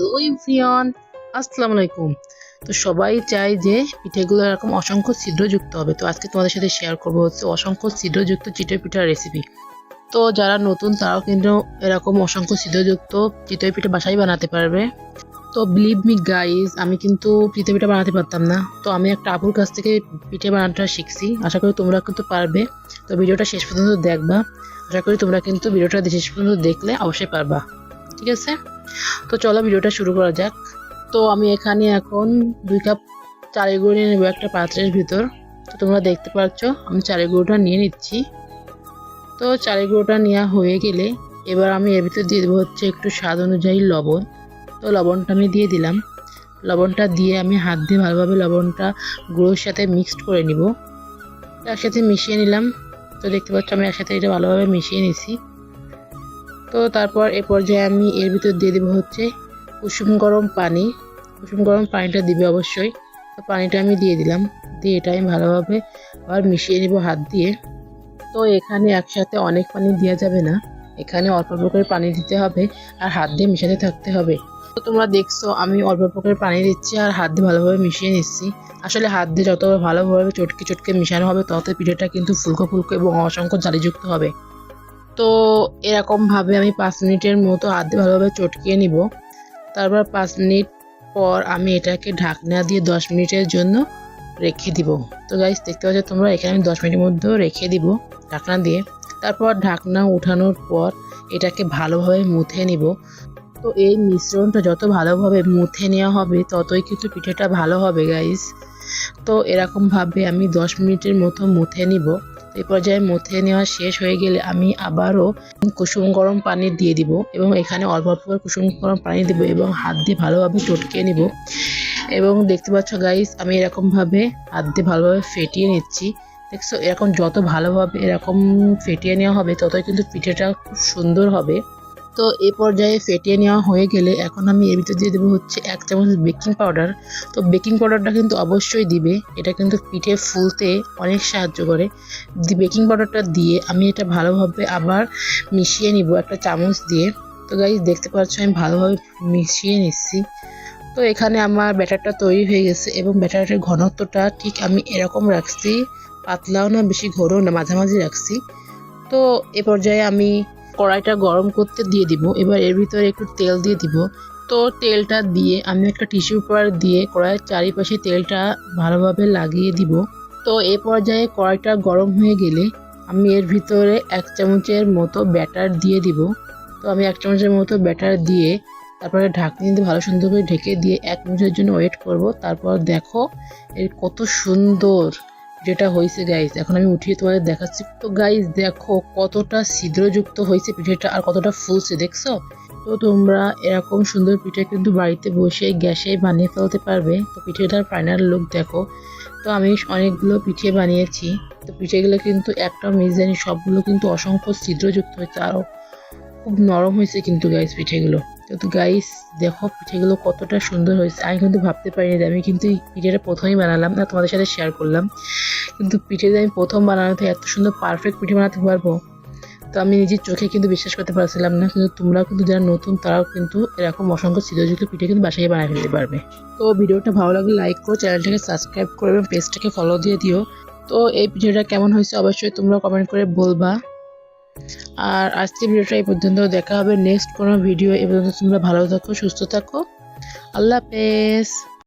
Hello everyone, আসসালামু আলাইকুম। তো সবাই চায় যে পিঠেগুলো এরকম অসংখ্য ছিদ্রযুক্ত হবে। তো আজকে তোমাদের সাথে শেয়ার করবো হচ্ছে অসংখ্য ছিদ্রযুক্ত চিতই পিঠার রেসিপি। তো যারা নতুন তারাও কিন্তু এরকম অসংখ্য ছিদ্রযুক্ত চিতই পিঠা বাসায় বানাতে পারবে। তো বিলিভ মি গাইজ, আমি কিন্তু চিতই পিঠা বানাতে পারতাম না। তো আমি একটা আপুর কাছ থেকে পিঠে বানানোটা শিখছি। আশা করি তোমরা কিন্তু পারবে। তো ভিডিওটা শেষ পর্যন্ত দেখবা। আশা করি তোমরা কিন্তু ভিডিওটা শেষ পর্যন্ত দেখলে অবশ্যই পারবা। ঠিক আছে, তো চলো ভিডিওটা শুরু করা যাক। তো আমি এখানে এখন 2 কাপ চালের গুঁড়ো নিয়ে নেবো একটা পাত্রের ভিতর। তো তোমরা দেখতে পাচ্ছ আমি চালের গুঁড়োটা নিয়ে নিচ্ছি। তো চালের গুঁড়োটা নেওয়া হয়ে গেলে এবার আমি এর ভিতর দিয়ে দেবো হচ্ছে একটু স্বাদ অনুযায়ী লবণ। তো লবণটা আমি দিয়ে দিলাম। লবণটা দিয়ে আমি হাত দিয়ে ভালোভাবে লবণটা গুঁড়োর সাথে মিক্সড করে নিব। একসাথে মিশিয়ে নিলাম। তো দেখতে পাচ্ছ আমি একসাথে এটা ভালোভাবে মিশিয়ে নিছি। তো তারপর এ পর্যায়ে আমি এর ভিতর দিয়ে দেবো হচ্ছে কুসুম গরম পানি। কুসুম গরম পানিটা দিবে অবশ্যই। তো পানিটা আমি দিয়ে দিলাম। দিয়ে এটা আমি ভালোভাবে আবার মিশিয়ে নিব হাত দিয়ে। তো এখানে একসাথে অনেক পানি দেওয়া যাবে না, এখানে অল্প অল্প করে পানি দিতে হবে আর হাত দিয়ে মিশাতে থাকতে হবে। তো তোমরা দেখছো আমি অল্প অল্প করে পানি দিচ্ছি আর হাত দিয়ে ভালোভাবে মিশিয়ে নিচ্ছি। আসলে হাত দিয়ে যত ভালোভাবে চটকে চটকে মিশানো হবে তত পিঠাটা কিন্তু ফুলকো ফুলকো এবং অসংখ্য জালিযুক্ত হবে। তো এরকমভাবে আমি 5 মিনিটের মতো হাত দিয়ে ভালোভাবে চটকিয়ে নিব। তারপর 5 মিনিট পর আমি এটাকে ঢাকনা দিয়ে 10 মিনিটের জন্য রেখে দিব। তো গাইস দেখতে পাচ্ছ তোমরা, এখানে আমি 10 মিনিটের মধ্যে রেখে দিব ঢাকনা দিয়ে। তারপর ঢাকনা উঠানোর পর এটাকে ভালোভাবে মুথে নিব। তো এই মিশ্রণটা যত ভালোভাবে মুথে নেওয়া হবে ততই কিন্তু পিঠাটা ভালো হবে গাইস। তো এরকমভাবে আমি 10 মিনিটের মতো মুথে নিব। এই পর্যায়ে মুথে নেওয়া শেষ হয়ে গেলে আমি আবারও কুসুম গরম পানি দিয়ে দিব এবং এখানে অল্প অল্প করে কুসুম গরম পানি দেব এবং হাত দিয়ে ভালোভাবে চটকে নিব। এবং দেখতে পাচ্ছ গাইস আমি এরকমভাবে হাত দিয়ে ভালোভাবে ফেটিয়ে নিচ্ছি। দেখছো, এরকম যত ভালোভাবে এরকম ফেটিয়ে নেওয়া হবে ততই কিন্তু পিঠাটা খুব সুন্দর হবে। তো এই পর্যায়ে ফেটিয়ে নেওয়া হয়ে গেলে এখন আমি এর ভিতর দিয়ে দেবো হচ্ছে 1 চামচ বেকিং পাউডার। তো বেকিং পাউডারটা কিন্তু অবশ্যই দিবে, এটা কিন্তু পিঠে ফুলতে অনেক সাহায্য করে। বেকিং পাউডারটা দিয়ে আমি এটা ভালোভাবে আবার মিশিয়ে নিব একটা চামচ দিয়ে। তো গাইস দেখতে পাচ্ছ আমি ভালোভাবে মিশিয়ে নিচ্ছি। তো এখানে আমার ব্যাটারটা তৈরি হয়ে গেছে এবং ব্যাটারের ঘনত্বটা ঠিক আমি এরকম রাখছি, পাতলাও না বেশি ঘনও না, মাঝামাঝি রাখছি। তো এ পর্যায়ে আমি কড়াইটা গরম করতে দিয়ে দিব। এবার এর ভিতরে একটু তেল দিয়ে দিব। তো তেলটা দিয়ে আমি একটা টিস্যু পেপার দিয়ে কড়াইয়ের চারিপাশে তেলটা ভালোভাবে লাগিয়ে দিব। তো এ পর্যায়ে কড়াইটা গরম হয়ে গেলে আমি এর ভিতরে 1 চামচের মতো ব্যাটার দিয়ে দিব। তো আমি 1 চামচের মতো ব্যাটার দিয়ে তারপরে ঢাকনি দিয়ে ভালো সুন্দর করে ঢেকে দিয়ে 1 মিনিটের জন্য ওয়েট করব। তারপর দেখো এর কত সুন্দর যেটা হয়েছে গাইস। এখন আমি উঠিয়ে তোমাদের দেখাচ্ছি। তো গাইস দেখো কতটা ছিদ্রযুক্ত হয়েছে পিঠেটা আর কতটা ফুলছে, দেখছো? তো তোমরা এরকম সুন্দর পিঠে কিন্তু বাড়িতে বসে গ্যাসে বানিয়ে ফেলতে পারবে। তো পিঠেটার ফাইনাল লুক দেখো। তো আমি অনেকগুলো পিঠে বানিয়েছি। তো পিঠেগুলো কিন্তু একটা মিস জানি, সবগুলো কিন্তু অসংখ্য ছিদ্রযুক্ত হয়েছে আরও খুব নরম হয়েছে কিন্তু গাইস পিঠেগুলো। তো গাইস দেখো পিঠেগুলো কতটা সুন্দর হয়েছে। আমি কিন্তু ভাবতে পারিনি যে আমি কিন্তু এই পিঠেটা প্রথমেই বানালাম না, তোমাদের সাথে শেয়ার করলাম। কিন্তু পিঠে যে আমি প্রথম বানানোতে এত সুন্দর পারফেক্ট পিঠে বানাতে পারবো তো আমি নিজের চোখে কিন্তু বিশ্বাস করতে পারছিলাম না। কিন্তু তোমরাও কিন্তু যারা নতুন তারাও কিন্তু এরকম অসংখ্য ছিদ্রযুক্ত পিঠে কিন্তু বাসায় বানিয়ে ফেলতে পারবে। তো ভিডিওটা ভালো লাগলে লাইক করো, চ্যানেলটাকে সাবস্ক্রাইব করো এবং পেজটাকে ফলো দিয়ে দিও। তো এই ভিডিওটা কেমন হয়েছে অবশ্যই তোমরা কমেন্ট করে বলবা। আর আজকে ভিডিওটা এই পর্যন্ত, দেখা হবে নেক্সট কোনো ভিডিও। এ পর্যন্ত তোমরা ভালো থাকো, সুস্থ থাকো, আল্লাহ হাফেজ।